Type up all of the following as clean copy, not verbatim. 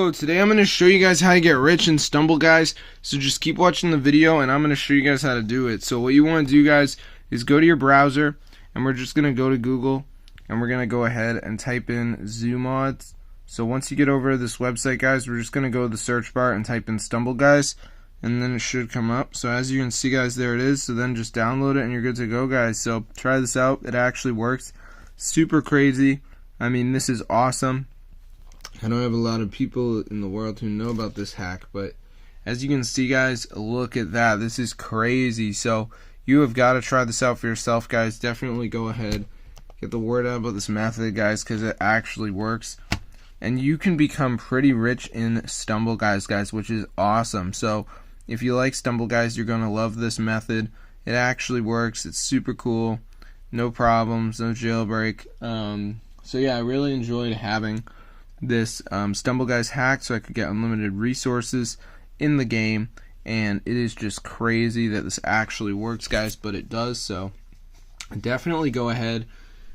So today I'm going to show you guys how to get rich in Stumble, guys. So just keep watching the video and I'm going to show you guys how to do it. So what you want to do, guys, is go to your browser and we're just going to go to Google and we're going to go ahead and type in ZooMods. So once you get over to this website, guys, we're just going to go to the search bar and type in Stumble, guys, and then it should come up. So as you can see, guys, there it is. So then just download it and you're good to go, guys. So try this out. It actually works. Super crazy. I mean, this is awesome. I don't have a lot of people in the world who know about this hack, but as you can see, guys, look at that. This is crazy. So you have got to try this out for yourself, guys. Definitely go ahead, get the word out about this method, guys, because it actually works. And you can become pretty rich in Stumble, guys, which is awesome. So if you like Stumble, guys, you're going to love this method. It actually works. It's super cool. No problems, no jailbreak. So yeah, I really enjoyed having this Stumble Guys hack so I could get unlimited resources in the game, and it is just crazy that this actually works, guys, but it does. So definitely go ahead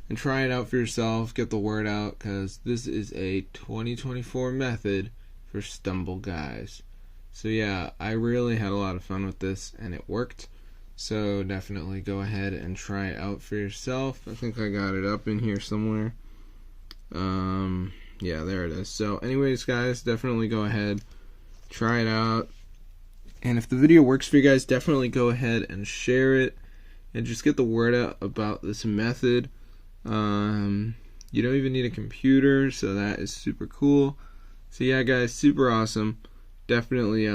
and try it out for yourself, get the word out, because this is a 2024 method for Stumble Guys. So yeah, I really had a lot of fun with this and it worked. So definitely go ahead and try it out for yourself. I think I got it up in here somewhere. Yeah, there it is. So anyways, guys, definitely go ahead, try it out, and if the video works for you guys, definitely go ahead and share it and just get the word out about this method. You don't even need a computer, so that is super cool. So yeah, guys, super awesome. Definitely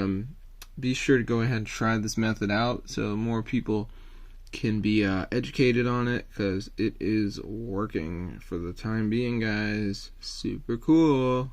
be sure to go ahead and try this method out so more people can be educated on it, because it is working for the time being, guys. Super cool.